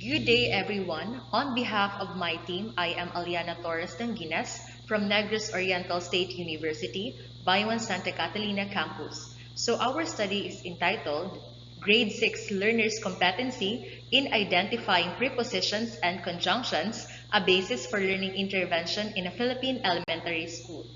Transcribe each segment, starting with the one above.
Good day, everyone. On behalf of my team, I am Aliana Torres Danginas from Negros Oriental State University, Bayuan Santa Catalina campus. So our study is entitled Grade 6 Learners Competency in Identifying Prepositions and Conjunctions, a Basis for Learning Intervention in a Philippine Elementary School.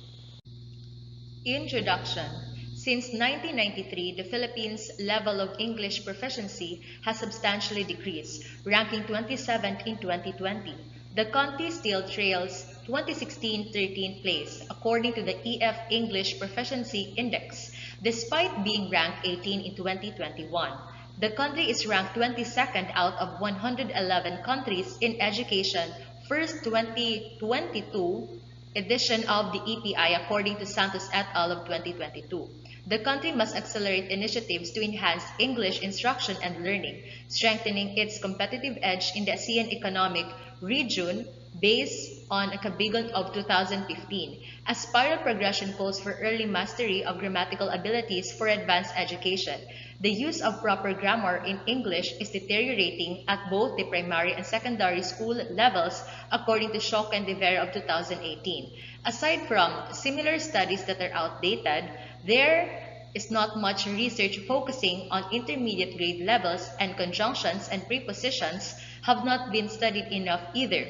Introduction. Since 1993, the Philippines' level of English proficiency has substantially decreased, ranking 27th in 2020. The country still trails 2016 13th place, according to the EF English Proficiency Index, despite being ranked 18 in 2021. The country is ranked 22nd out of 111 countries in education, first 2022 edition of the EPI according to Santos et al. Of 2022. The country must accelerate initiatives to enhance English instruction and learning, strengthening its competitive edge in the ASEAN economic region based on a Kabigon of 2015. A spiral progression calls for early mastery of grammatical abilities for advanced education. The use of proper grammar in English is deteriorating at both the primary and secondary school levels, according to Schock and De Vera of 2018. Aside from similar studies that are outdated, there is not much research focusing on intermediate grade levels, and conjunctions and prepositions have not been studied enough either.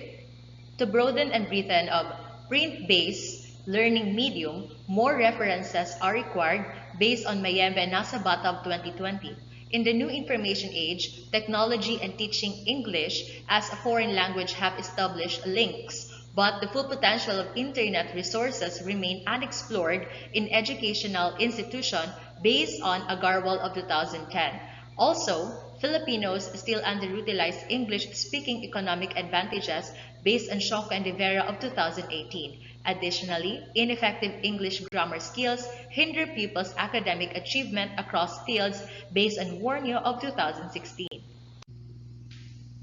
To broaden and breadth of print-based learning medium, more references are required based on Mayembe and Nasabata of 2020. In the new information age, technology and teaching English as a foreign language have established links, but the full potential of internet resources remain unexplored in educational institutions based on Agarwal of 2010. Also, Filipinos still underutilize English-speaking economic advantages based on Schock and De Vera of 2018. Additionally, ineffective English grammar skills hinder pupils' academic achievement across fields based on Warnio of 2016.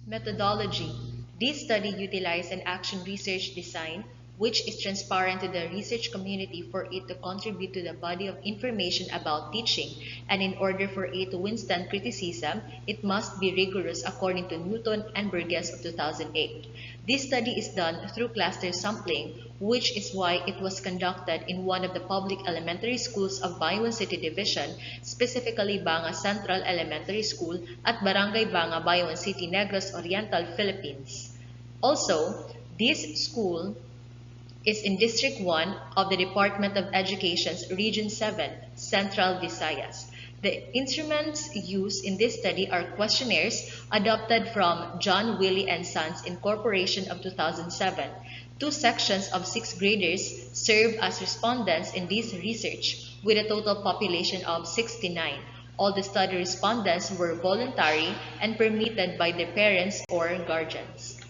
Methodology. This study utilized an action research design which is transparent to the research community for it to contribute to the body of information about teaching, and in order for it to withstand criticism, it must be rigorous according to Newton and Burgess of 2008. This study is done through cluster sampling, which is why it was conducted in one of the public elementary schools of Bayuan City Division, specifically Banga Central Elementary School at Barangay Banga, Bayuan City, Negros Oriental, Philippines. Also, this school is in District 1 of the Department of Education's Region 7, Central Visayas. The instruments used in this study are questionnaires adopted from John Wiley and Sons Incorporation of 2007. Two sections of 6th graders served as respondents in this research, with a total population of 69. All the study respondents were voluntary and permitted by their parents or guardians.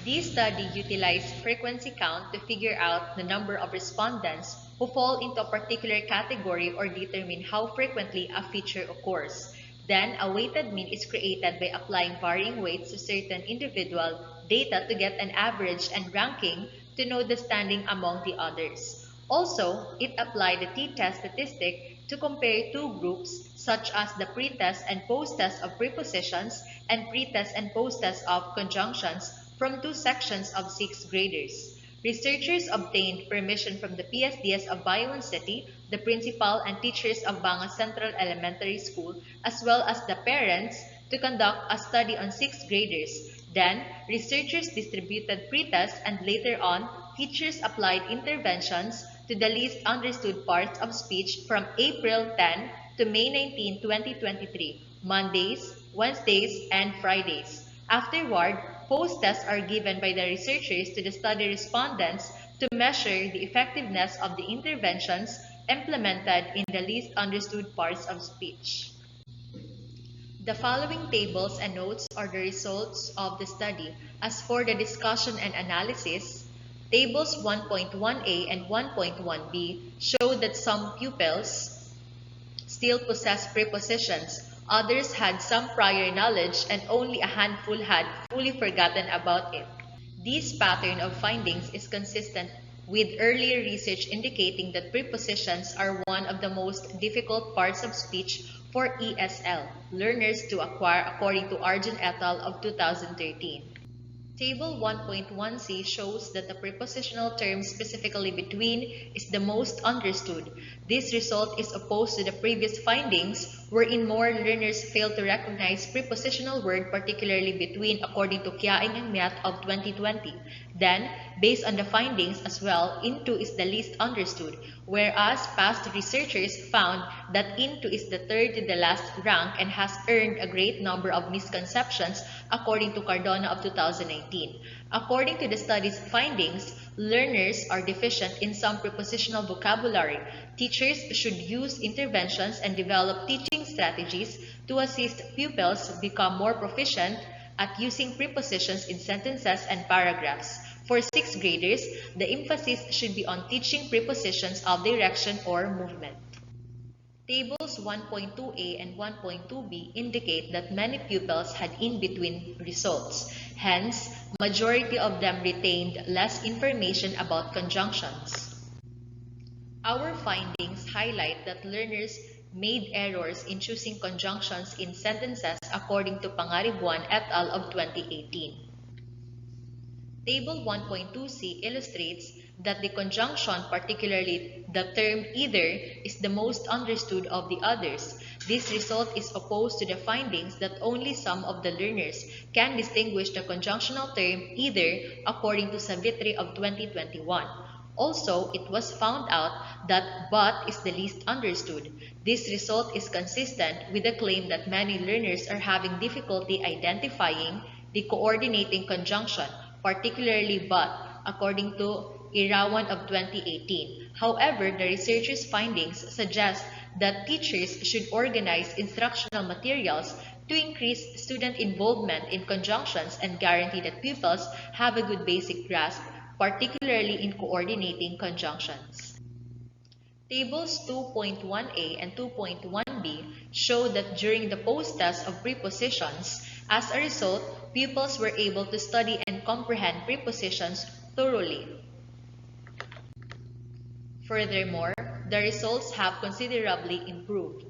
This study utilized frequency count to figure out the number of respondents who fall into a particular category or determine how frequently a feature occurs. Then, a weighted mean is created by applying varying weights to certain individual data to get an average and ranking to know the standing among the others. Also, it applied the t-test statistic to compare two groups such as the pre-test and post-test of prepositions and pre-test and post-test of conjunctions from two sections of 6th graders. Researchers obtained permission from the PSDS of Bayuan City, the principal and teachers of Banga Central Elementary School, as well as the parents, to conduct a study on 6th graders. Then, researchers distributed pre-tests, and later on, teachers applied interventions to the least understood parts of speech from April 10 to May 19, 2023, Mondays, Wednesdays, and Fridays. Afterward, post-tests are given by the researchers to the study respondents to measure the effectiveness of the interventions implemented in the least understood parts of speech. The following tables and notes are the results of the study. As for the discussion and analysis, tables 1.1a and 1.1b show that some pupils still possess prepositions. Others had some prior knowledge, and only a handful had fully forgotten about it. This pattern of findings is consistent with earlier research indicating that prepositions are one of the most difficult parts of speech for ESL, learners to acquire according to Arjun et al. Of 2013. Table 1.1c shows that the prepositional term specifically between is the most understood. This result is opposed to the previous findings wherein more learners fail to recognize prepositional word, particularly between, according to Kiaing and Miat of 2020. Then, based on the findings as well, into is the least understood, whereas past researchers found that into is the third to the last rank and has earned a great number of misconceptions according to Cardona of 2019. According to the study's findings, learners are deficient in some prepositional vocabulary. Teachers should use interventions and develop teaching strategies to assist pupils become more proficient at using prepositions in sentences and paragraphs. For sixth graders, the emphasis should be on teaching prepositions of direction or movement. Tables 1.2a and 1.2b indicate that many pupils had in-between results. Hence, majority of them retained less information about conjunctions. Our findings highlight that learners made errors in choosing conjunctions in sentences according to Pangaribuan et al. Of 2018. Table 1.2c illustrates that the conjunction, particularly the term either, is the most understood of the others. This result is opposed to the findings that only some of the learners can distinguish the conjunctional term either according to Savitri of 2021. Also, it was found out that but is the least understood. This result is consistent with the claim that many learners are having difficulty identifying the coordinating conjunction, particularly but, according to Irawan of 2018. However, the researchers' findings suggest that teachers should organize instructional materials to increase student involvement in conjunctions and guarantee that pupils have a good basic grasp, particularly in coordinating conjunctions. Tables 2.1a and 2.1b show that during the post-test of prepositions, as a result, pupils were able to study and comprehend prepositions thoroughly. Furthermore, the results have considerably improved.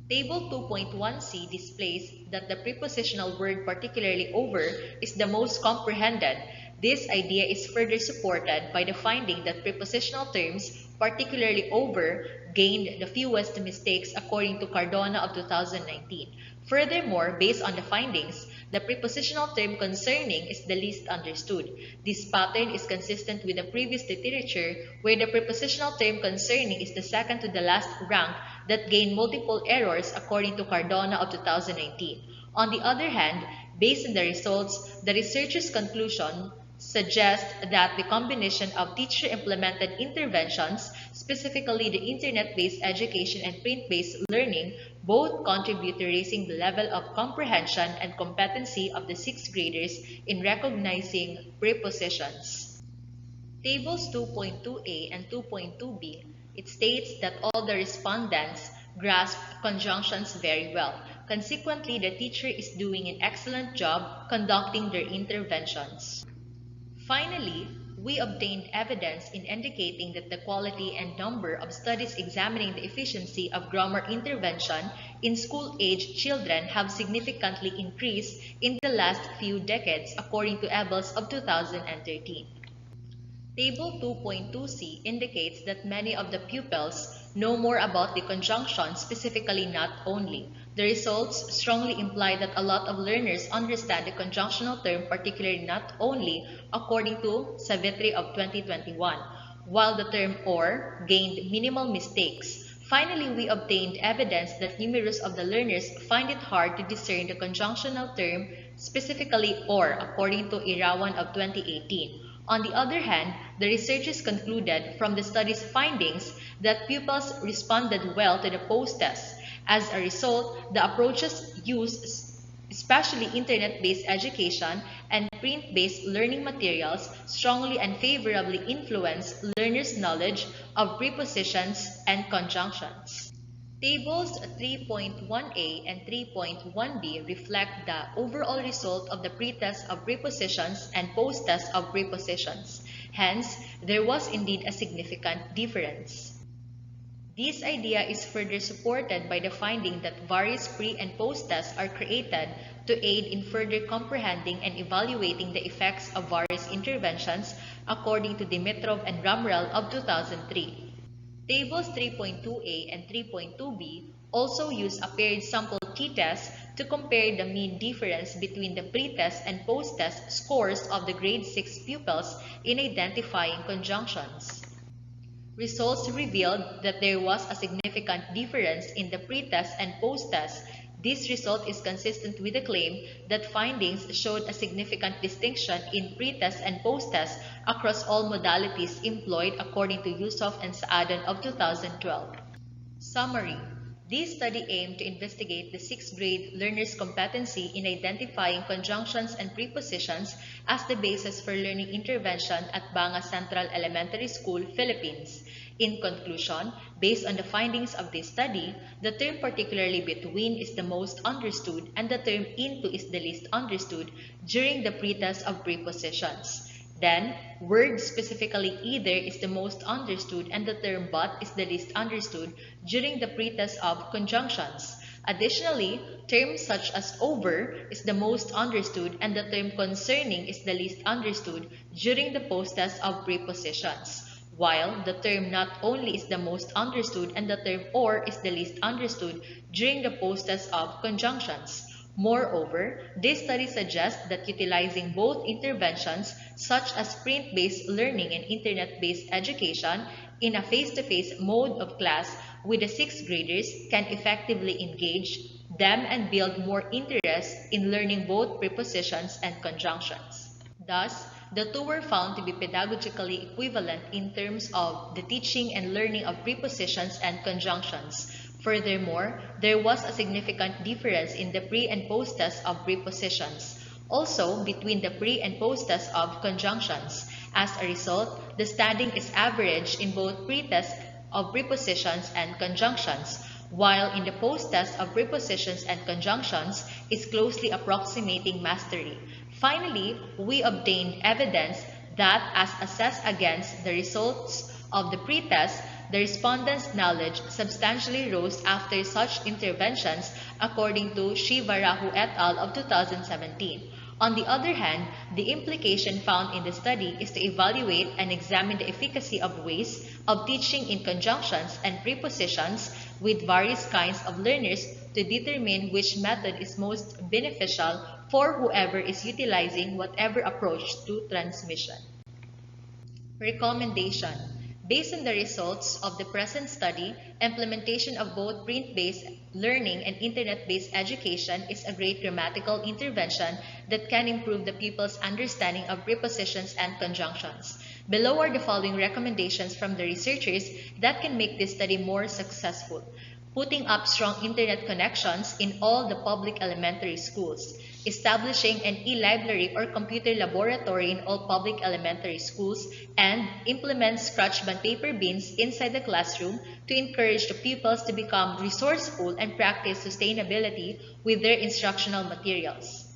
Table 2.1c displays that the prepositional word particularly over is the most comprehended. This idea is further supported by the finding that prepositional terms, particularly over, gained the fewest mistakes according to Cardona of 2019. Furthermore, based on the findings, the prepositional term concerning is the least understood. This pattern is consistent with the previous literature where the prepositional term concerning is the second to the last rank that gained multiple errors according to Cardona of 2019. On the other hand, based on the results, the researchers' conclusion suggests that the combination of teacher-implemented interventions, specifically the internet-based education and print-based learning, both contribute to raising the level of comprehension and competency of the sixth graders in recognizing prepositions. Tables 2.2a and 2.2b, it states that all the respondents grasp conjunctions very well. Consequently, the teacher is doing an excellent job conducting their interventions. Finally, we obtained evidence in indicating that the quality and number of studies examining the efficiency of grammar intervention in school-age children have significantly increased in the last few decades, according to Ebels of 2013. Table 2.2c indicates that many of the pupils know more about the conjunction, specifically not only. The results strongly imply that a lot of learners understand the conjunctional term, particularly not only, according to Savitri of 2021, while the term or gained minimal mistakes. Finally, we obtained evidence that numerous of the learners find it hard to discern the conjunctional term, specifically or, according to Irawan of 2018. On the other hand, the researchers concluded from the study's findings that pupils responded well to the post-test. As a result, the approaches used, especially internet-based education and print-based learning materials, strongly and favorably influence learners' knowledge of prepositions and conjunctions. Tables 3.1a and 3.1b reflect the overall result of the pretest of prepositions and post-test of prepositions. Hence, there was indeed a significant difference. This idea is further supported by the finding that various pre- and post-tests are created to aid in further comprehending and evaluating the effects of various interventions according to Dimitrov and Ramrel of 2003. Tables 3.2a and 3.2b also use a paired sample t-test to compare the mean difference between the pre-test and post-test scores of the grade 6 pupils in identifying conjunctions. Results revealed that there was a significant difference in the pre-test and post-test. This result is consistent with the claim that findings showed a significant distinction in pre-test and post-test across all modalities employed according to Yusuf and Saadan of 2012. Summary. This study aimed to investigate the 6th grade learners' competency in identifying conjunctions and prepositions as the basis for learning intervention at Banga Central Elementary School, Philippines. In conclusion, based on the findings of this study, the term particularly between is the most understood and the term into is the least understood during the pretest of prepositions. Then, word specifically either is the most understood and the term but is the least understood during the pretest of conjunctions. Additionally, terms such as over is the most understood and the term concerning is the least understood during the post-test of prepositions, while the term not only is the most understood and the term or is the least understood during the post-test of conjunctions. Moreover, this study suggests that utilizing both interventions, such as print-based learning and internet-based education, in a face-to-face mode of class with the 6th graders can effectively engage them and build more interest in learning both prepositions and conjunctions. Thus, the two were found to be pedagogically equivalent in terms of the teaching and learning of prepositions and conjunctions. Furthermore, there was a significant difference in the pre- and post-test of prepositions, also between the pre- and post-test of conjunctions. As a result, the standing is average in both pre-test of prepositions and conjunctions, while in the post-test of prepositions and conjunctions is closely approximating mastery. Finally, we obtained evidence that, as assessed against the results of the pretest, the respondents' knowledge substantially rose after such interventions according to Shivarahu et al. Of 2017. On the other hand, the implication found in the study is to evaluate and examine the efficacy of ways of teaching in conjunctions and prepositions with various kinds of learners to determine which method is most beneficial for whoever is utilizing whatever approach to transmission. Recommendation. Based on the results of the present study, implementation of both print-based learning and internet-based education is a great grammatical intervention that can improve the pupil's understanding of prepositions and conjunctions. Below are the following recommendations from the researchers that can make this study more successful. Putting up strong internet connections in all the public elementary schools, establishing an e-library or computer laboratory in all public elementary schools, and implement scratch band paper bins inside the classroom to encourage the pupils to become resourceful and practice sustainability with their instructional materials.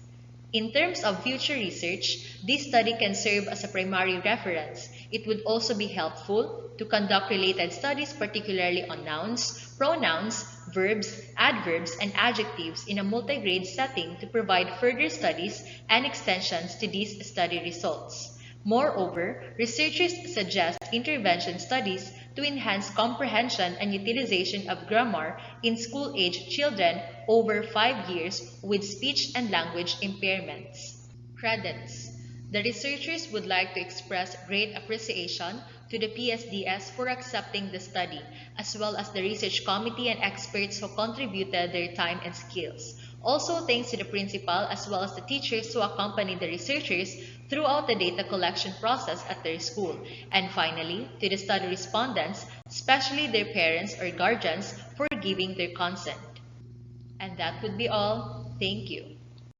In terms of future research, this study can serve as a primary reference. It would also be helpful to conduct related studies, particularly on nouns, pronouns, verbs, adverbs, and adjectives in a multi-grade setting to provide further studies and extensions to these study results. Moreover, researchers suggest intervention studies to enhance comprehension and utilization of grammar in school-age children over 5 years with speech and language impairments. Credits. The researchers would like to express great appreciation to the PSDS for accepting the study, as well as the research committee and experts who contributed their time and skills. Also, thanks to the principal as well as the teachers who accompanied the researchers throughout the data collection process at their school. And finally, to the study respondents, especially their parents or guardians, for giving their consent. And that would be all. Thank you.